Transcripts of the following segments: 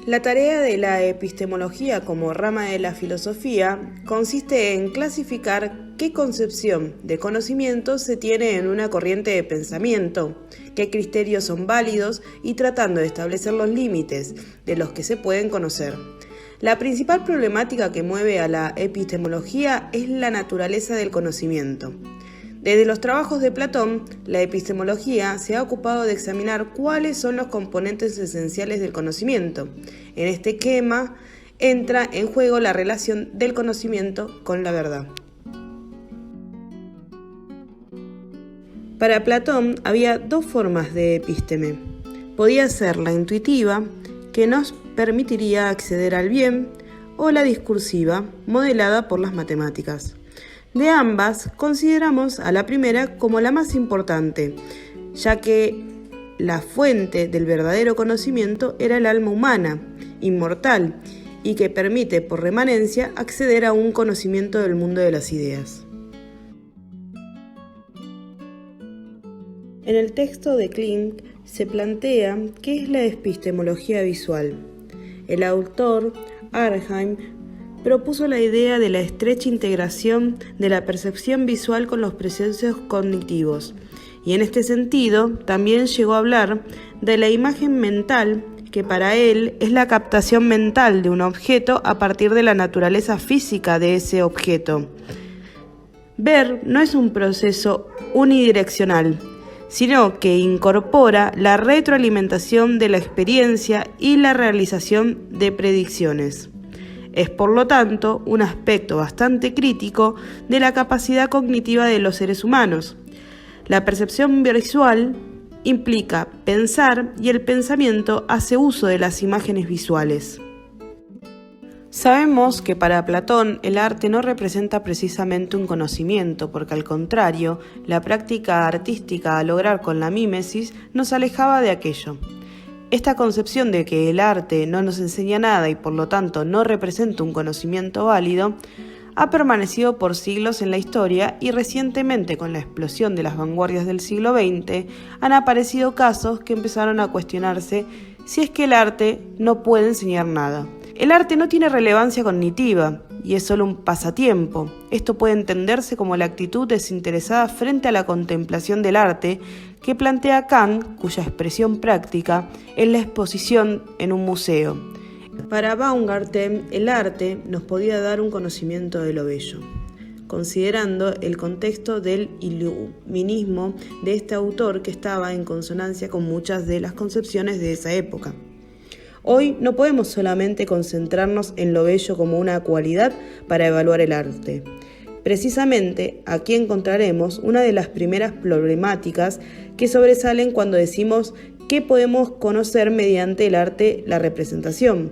La tarea de la epistemología como rama de la filosofía consiste en clasificar qué concepción de conocimiento se tiene en una corriente de pensamiento, qué criterios son válidos y tratando de establecer los límites de los que se pueden conocer. La principal problemática que mueve a la epistemología es la naturaleza del conocimiento. Desde los trabajos de Platón, la epistemología se ha ocupado de examinar cuáles son los componentes esenciales del conocimiento. En este esquema entra en juego la relación del conocimiento con la verdad. Para Platón había dos formas de episteme. Podía ser la intuitiva, que nos permitiría acceder al bien, o la discursiva, modelada por las matemáticas. De ambas, consideramos a la primera como la más importante, ya que la fuente del verdadero conocimiento era el alma humana, inmortal, y que permite por remanencia acceder a un conocimiento del mundo de las ideas. En el texto de Kling se plantea qué es la epistemología visual. El autor, Arnheim, propuso la idea de la estrecha integración de la percepción visual con los procesos cognitivos, y en este sentido también llegó a hablar de la imagen mental, que para él es la captación mental de un objeto a partir de la naturaleza física de ese objeto. Ver no es un proceso unidireccional, sino que incorpora la retroalimentación de la experiencia y la realización de predicciones. Es, por lo tanto, un aspecto bastante crítico de la capacidad cognitiva de los seres humanos. La percepción visual implica pensar y el pensamiento hace uso de las imágenes visuales. Sabemos que para Platón el arte no representa precisamente un conocimiento, porque al contrario, la práctica artística a lograr con la mímesis nos alejaba de aquello. Esta concepción de que el arte no nos enseña nada y por lo tanto no representa un conocimiento válido, ha permanecido por siglos en la historia y recientemente con la explosión de las vanguardias del siglo XX han aparecido casos que empezaron a cuestionarse si es que el arte no puede enseñar nada. El arte no tiene relevancia cognitiva y es solo un pasatiempo. Esto puede entenderse como la actitud desinteresada frente a la contemplación del arte que plantea Kant, cuya expresión práctica es la exposición en un museo. Para Baumgarten, el arte nos podía dar un conocimiento de lo bello. Considerando el contexto del iluminismo de este autor que estaba en consonancia con muchas de las concepciones de esa época. Hoy no podemos solamente concentrarnos en lo bello como una cualidad para evaluar el arte. Precisamente aquí encontraremos una de las primeras problemáticas que sobresalen cuando decimos que podemos conocer mediante el arte la representación.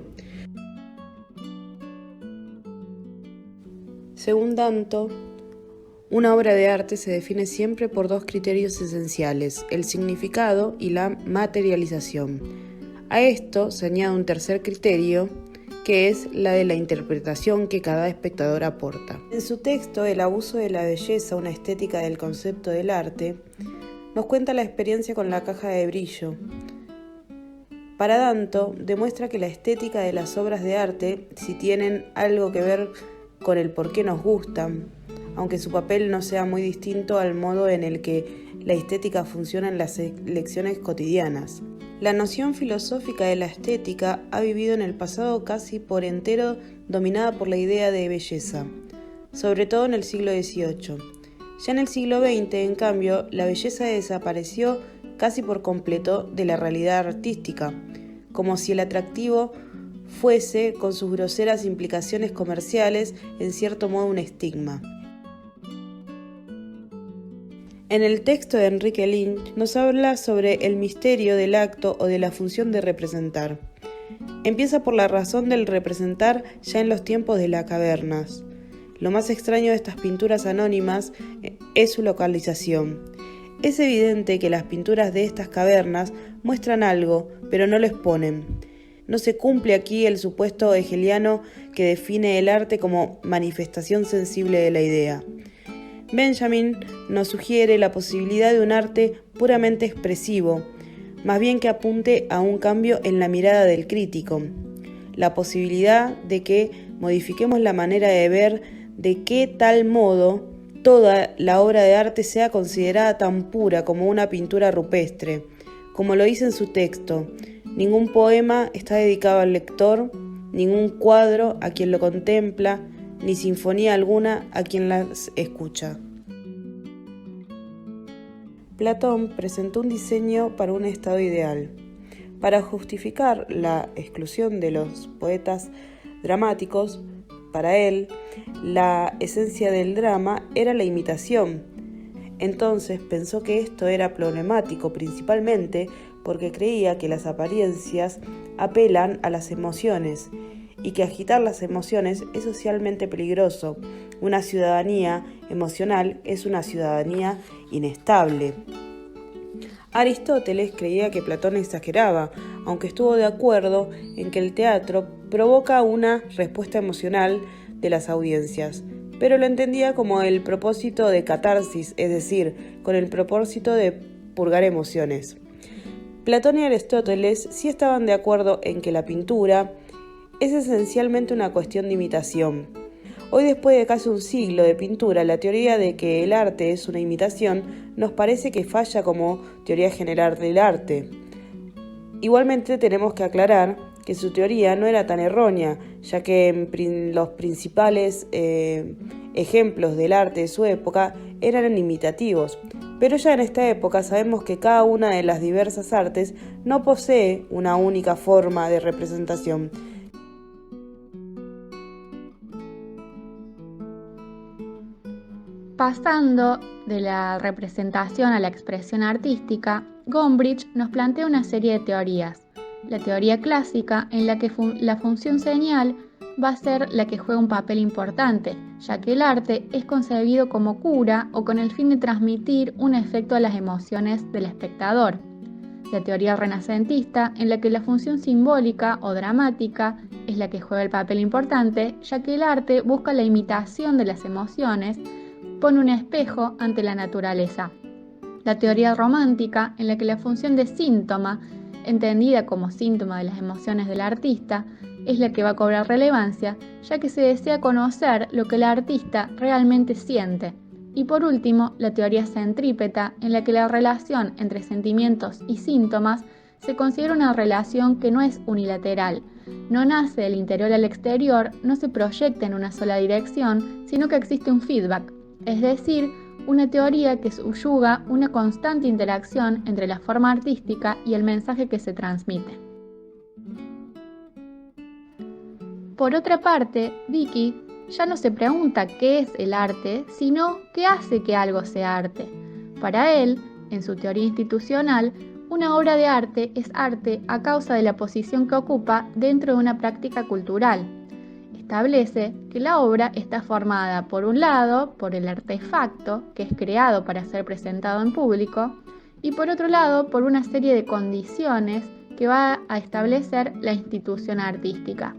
Según Danto, una obra de arte se define siempre por dos criterios esenciales, el significado y la materialización. A esto se añade un tercer criterio, que es la de la interpretación que cada espectador aporta. En su texto, El abuso de la belleza, una estética del concepto del arte, nos cuenta la experiencia con la caja de brillo. Para Danto, demuestra que la estética de las obras de arte, si tienen algo que ver con el por qué nos gustan, aunque su papel no sea muy distinto al modo en el que la estética funciona en las lecciones cotidianas. La noción filosófica de la estética ha vivido en el pasado casi por entero dominada por la idea de belleza, sobre todo en el siglo XVIII. Ya en el siglo XX, en cambio, la belleza desapareció casi por completo de la realidad artística, como si el atractivo fuese, con sus groseras implicaciones comerciales, en cierto modo un estigma. En el texto de Enrique Lynch nos habla sobre el misterio del acto o de la función de representar. Empieza por la razón del representar ya en los tiempos de las cavernas. Lo más extraño de estas pinturas anónimas es su localización. Es evidente que las pinturas de estas cavernas muestran algo, pero no lo exponen. No se cumple aquí el supuesto hegeliano que define el arte como manifestación sensible de la idea. Benjamin nos sugiere la posibilidad de un arte puramente expresivo, más bien que apunte a un cambio en la mirada del crítico. la posibilidad de que modifiquemos la manera de ver de qué tal modo toda la obra de arte sea considerada tan pura como una pintura rupestre. Como lo dice en su texto, ningún poema está dedicado al lector, ningún cuadro a quien lo contempla, ni sinfonía alguna a quien las escucha. Platón presentó un diseño para un estado ideal. Para justificar la exclusión de los poetas dramáticos, para él, la esencia del drama era la imitación. Entonces pensó que esto era problemático principalmente porque creía que las apariencias apelan a las emociones y que agitar las emociones es socialmente peligroso. Una ciudadanía emocional es una ciudadanía inestable. Aristóteles creía que Platón exageraba, aunque estuvo de acuerdo en que el teatro provoca una respuesta emocional de las audiencias, pero lo entendía como el propósito de catarsis, es decir, con el propósito de purgar emociones. Platón y Aristóteles sí estaban de acuerdo en que la pintura es esencialmente una cuestión de imitación. Hoy, después de casi un siglo de pintura, la teoría de que el arte es una imitación nos parece que falla como teoría general del arte. Igualmente tenemos que aclarar que su teoría no era tan errónea, ya que los principales ejemplos del arte de su época eran imitativos. Pero ya en esta época sabemos que cada una de las diversas artes no posee una única forma de representación. Pasando de la representación a la expresión artística, Gombrich nos plantea una serie de teorías. La teoría clásica, en la que la función señal va a ser la que juega un papel importante, ya que el arte es concebido como cura o con el fin de transmitir un efecto a las emociones del espectador. La teoría renacentista, en la que la función simbólica o dramática es la que juega el papel importante, ya que el arte busca la imitación de las emociones, pone un espejo ante la naturaleza. La teoría romántica, en la que la función de síntoma, entendida como síntoma de las emociones del artista, es la que va a cobrar relevancia, ya que se desea conocer lo que el artista realmente siente. Y por último, la teoría centrípeta, en la que la relación entre sentimientos y síntomas se considera una relación que no es unilateral, no nace del interior al exterior, no se proyecta en una sola dirección, sino que existe un feedback, es decir, una teoría que subyuga una constante interacción entre la forma artística y el mensaje que se transmite. Por otra parte, Vicky ya no se pregunta qué es el arte, sino qué hace que algo sea arte. Para él, en su teoría institucional, una obra de arte es arte a causa de la posición que ocupa dentro de una práctica cultural. Establece que la obra está formada, por un lado, por el artefacto, que es creado para ser presentado en público, y por otro lado, por una serie de condiciones que va a establecer la institución artística.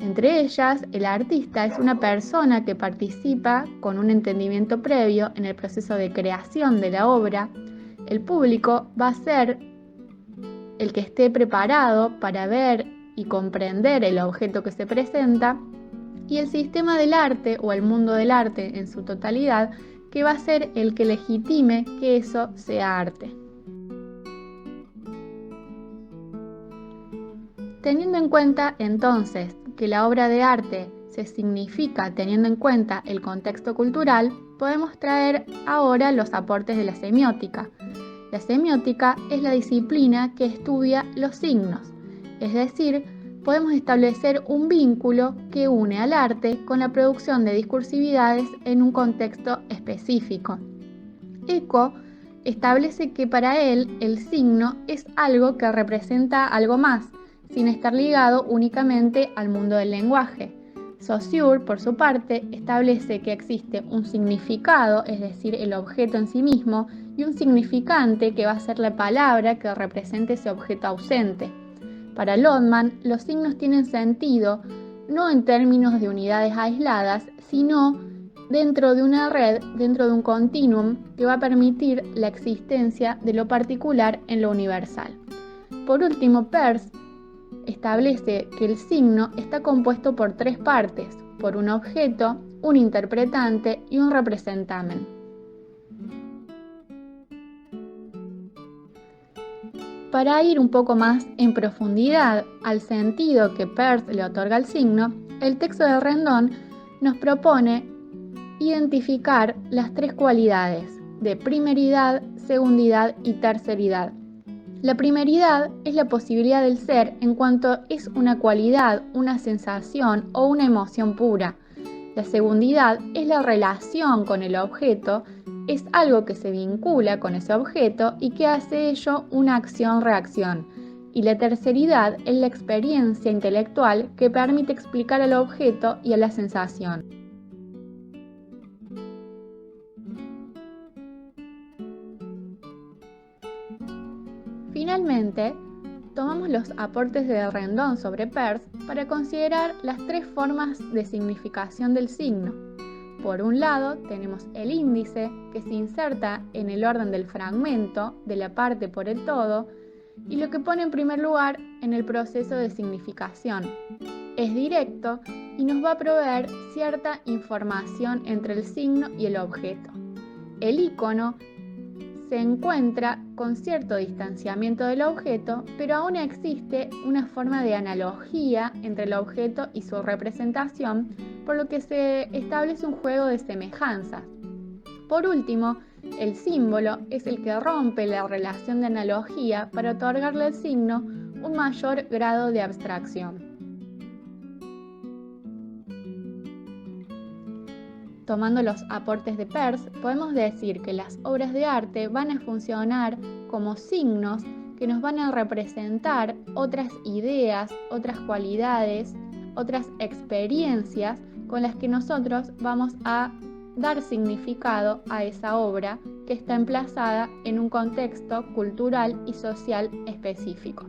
Entre ellas, el artista es una persona que participa con un entendimiento previo en el proceso de creación de la obra. El público va a ser el que esté preparado para ver y comprender el objeto que se presenta, y el sistema del arte o el mundo del arte en su totalidad, que va a ser el que legitime que eso sea arte. Teniendo en cuenta entonces que la obra de arte se significa teniendo en cuenta el contexto cultural, podemos traer ahora los aportes de la semiótica. La semiótica es la disciplina que estudia los signos, es decir, podemos establecer un vínculo que une al arte con la producción de discursividades en un contexto específico. Eco establece que para él el signo es algo que representa algo más, sin estar ligado únicamente al mundo del lenguaje. Saussure, por su parte, establece que existe un significado, es decir, el objeto en sí mismo, y un significante que va a ser la palabra que represente ese objeto ausente. Para Lotman, los signos tienen sentido no en términos de unidades aisladas, sino dentro de una red, dentro de un continuum que va a permitir la existencia de lo particular en lo universal. Por último, Peirce establece que el signo está compuesto por 3 partes, por un objeto, un interpretante y un representamen. Para ir un poco más en profundidad al sentido que Peirce le otorga al signo, el texto de Rendón nos propone identificar las 3 cualidades de primeridad, segundidad y terceridad. La primeridad es la posibilidad del ser en cuanto es una cualidad, una sensación o una emoción pura. La segundidad es la relación con el objeto, es algo que se vincula con ese objeto y que hace ello una acción-reacción. Y la terceridad es la experiencia intelectual que permite explicar al objeto y a la sensación. Finalmente, tomamos los aportes de Rendón sobre Peirce para considerar las 3 formas de significación del signo. Por un lado, tenemos el índice, que se inserta en el orden del fragmento, de la parte por el todo, y lo que pone en primer lugar en el proceso de significación. Es directo y nos va a proveer cierta información entre el signo y el objeto. El icono se encuentra con cierto distanciamiento del objeto, pero aún existe una forma de analogía entre el objeto y su representación, por lo que se establece un juego de semejanzas. Por último, el símbolo es el que rompe la relación de analogía para otorgarle al signo un mayor grado de abstracción. Tomando los aportes de Peirce, podemos decir que las obras de arte van a funcionar como signos que nos van a representar otras ideas, otras cualidades, otras experiencias con las que nosotros vamos a dar significado a esa obra que está emplazada en un contexto cultural y social específico.